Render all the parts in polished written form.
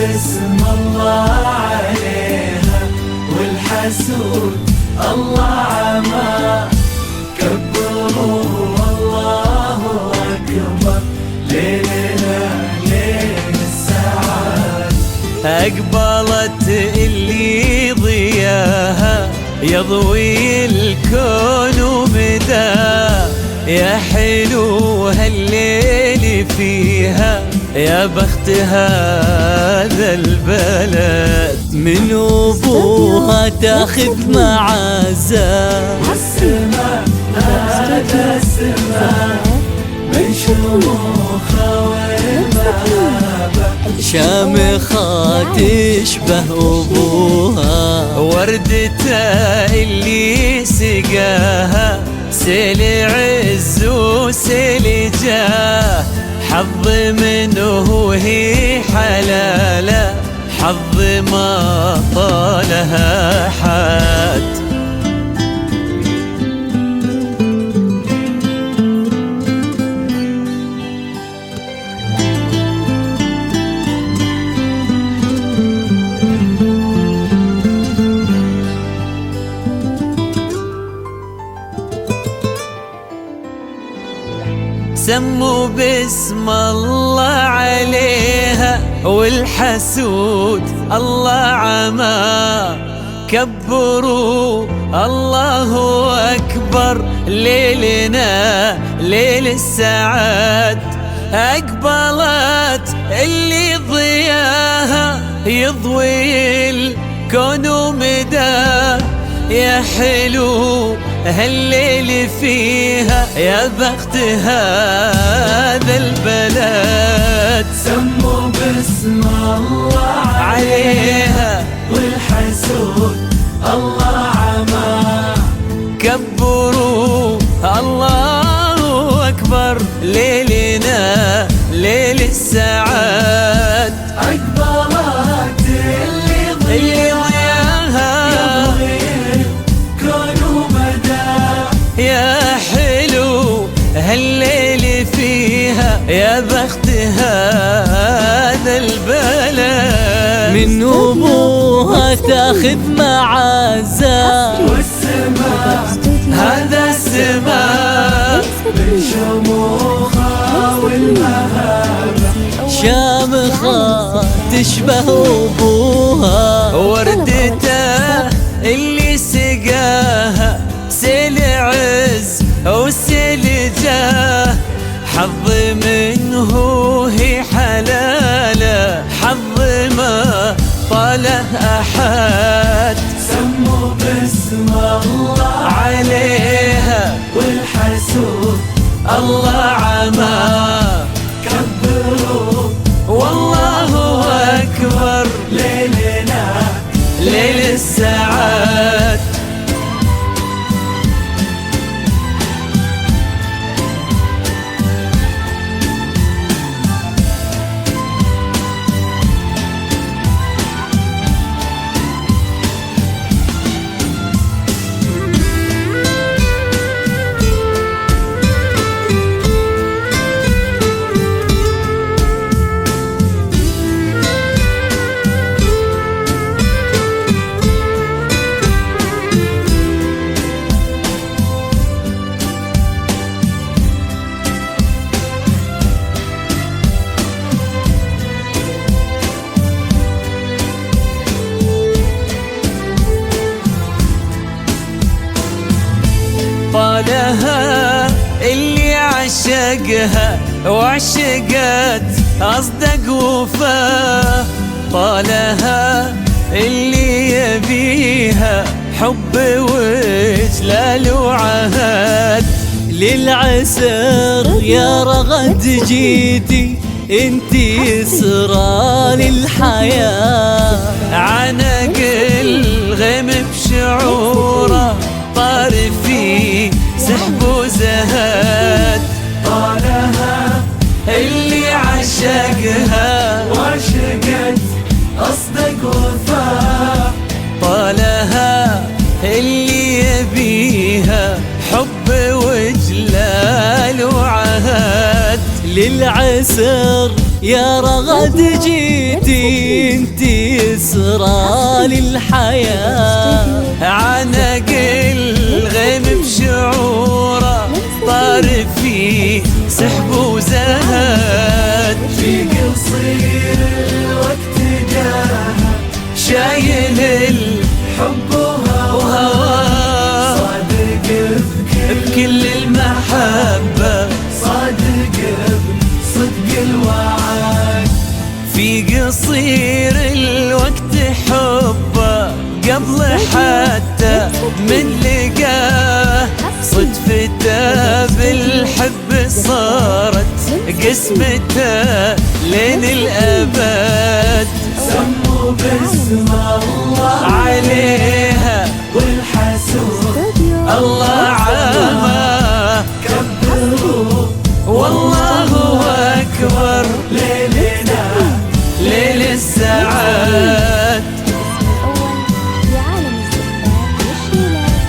باسم الله عليها والحسود الله عمى. كبروا والله أكبر ليلنا ليل السعاد. أقبلت اللي ضياها يضوي الكون ومداه، يا حلو هالليل فيها يا بخت هذا البلد. من أبوها تاخذ معزة والسماء هذا السماء من شموخها والمهابة. شامخة تشبه أبوها، وردته اللي سقاها سيل عز وسيل جاه. حظ منه هي حلاله، حظ ما طالها حد. سموا باسم الله عليها والحسود الله عمى. كبروا الله أكبر ليلنا ليل السعاد. أقبلت اللي ضياها يضوي الكون ومداه، يا حلو هالليل فيها يا بخت هذا البلد. سموا باسم الله عليها والحسود الله عمى. كبروا الله أكبر ليلنا ليل السعاد. أقبلت اللي ضياها يا حلو هالليل فيها يا بخت هذا البلد. من أبوها تاخذ معزة والسماء هذا السماء من شموخها والمهابة. شامخة تشبه أبوها، وردته اللي سقاها سيل عز وسيل جاه. حظ منه هي حلاله، حظ ما طاله أحد. سموا باسم الله عليها والحسود الله عمى. كبروا والله أكبر ليلنا ليل السعاد. طالها اللي عشقها وعشقت أصدق وفاه. طالها اللي يبيها حب وجلال وعهد. للعسر يا رغد جيتي انتي سرى للحياة. عنق الغيم بشعوره طار في سحب وزهد. طالها اللي عشقها وعشقت أصدق وفاء. طالها اللي يبيها حب وجلال وعهد. للعسر يا رغد جيتي انتي يسرى للحياة، عنق الغيم بشعوره طار فيه سحب وزهد. في قصير الوقت جاها شايل حب وهواه، صادق بكل المحبة، صادق بصدق الوعد. في قصير الوقت حبه قبل حتى من لقاه، صدفته بالحب صارت قسمته لين الأبد. سموا باسم الله عليها والحسود الله عامه، كبروا والله أكبر ليلنا ليل السعاد. الأول في عالم الزفاف والشيلات.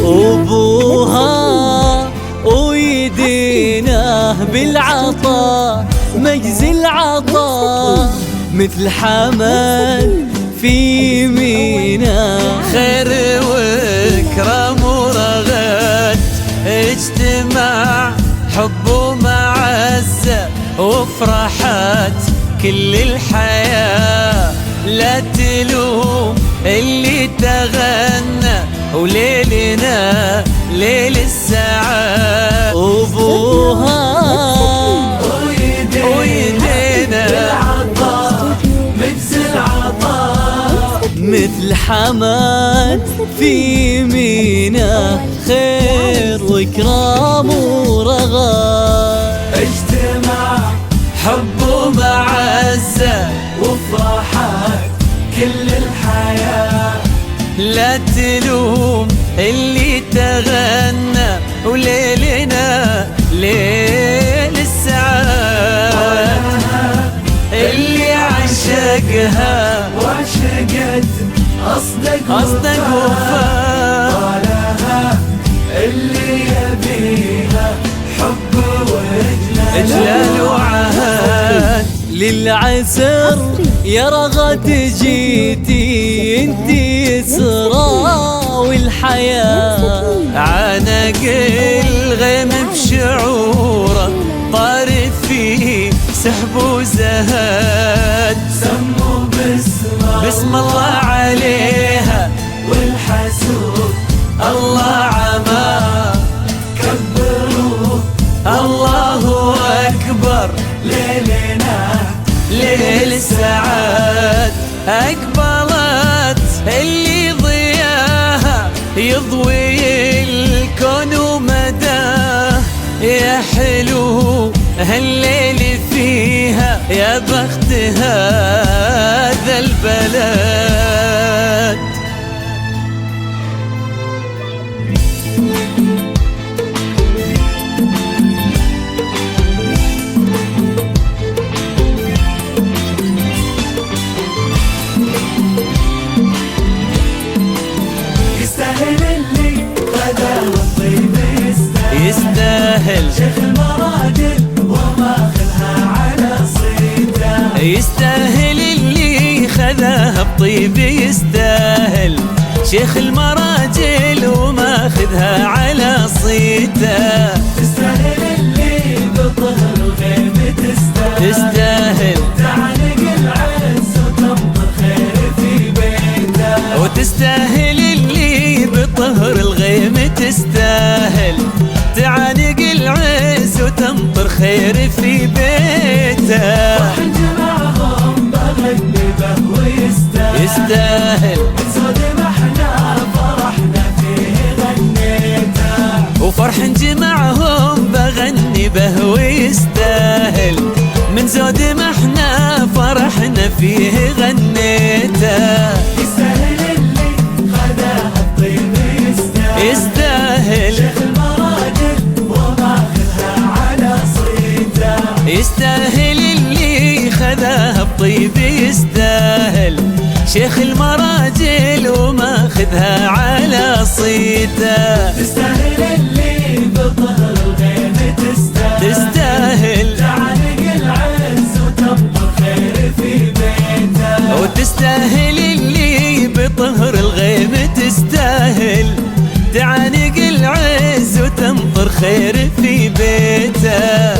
أبوها ويدينه بالعطاء، مجز العطاء مثل حمل في مينا، خير وكرم ورغد، اجتماع حب ومعزة وفرحات كل الحياة. لا تلوم اللي تغنى وليلنا ليل السعاد. أبوها ويدينا بالعطاء مجز العطاء، مثل حماد في مينا، خير وإكرام ورغد، اجتماع حب ومعزة وفرحات كل الحياة. لا تلوم اللي تغنى وليلنا ليل السعاد، اللي عشقها وعشقت أصدق وفاء، طالها اللي يبيها حب إجلال وعهد. للعسر يا رغد جيتي انتي يسرى والحياة، عنق الغيم بشعوره طار فيه سحب وزهد. سموا بسم الله عليها والحسود الله عما، كبروا الله أكبر ليلنا ليل السعاد. أقبلت اللي ضياها يضوي الكون ومداه، يا حلو هالليل فيها، يا بخت هذا البلد. يستاهل اللي غدا الطيب، يستاهل شيخ المراجل وماخذها على صيته، يستاهل اللي خذاها بطيب، يستاهل شيخ المراجل وماخذها على صيته. تستاهل اللي بطهر الغيم، تستاهل تعانق العز وتمطر خير في بيته، وتستاهل اللي بطهر الغيم، تستاهل تعانق العز وتمطر خير في بيته. جمعهم بغني به ويستاهل، يستاهل زود ما احنا فرحنا فيه غنيته، وفرح جمعهم بغني به ويستاهل، من زود ما احنا فرحنا فيه غنيته. شيخ المراجل وماخذها على صيته. تستاهل اللي بطهر الغيم تستاهل تعانق العز وتمطر خير في بيته. وتستاهل اللي بطهر الغيم تستاهل تعانق العز وتمطر خير في بيته.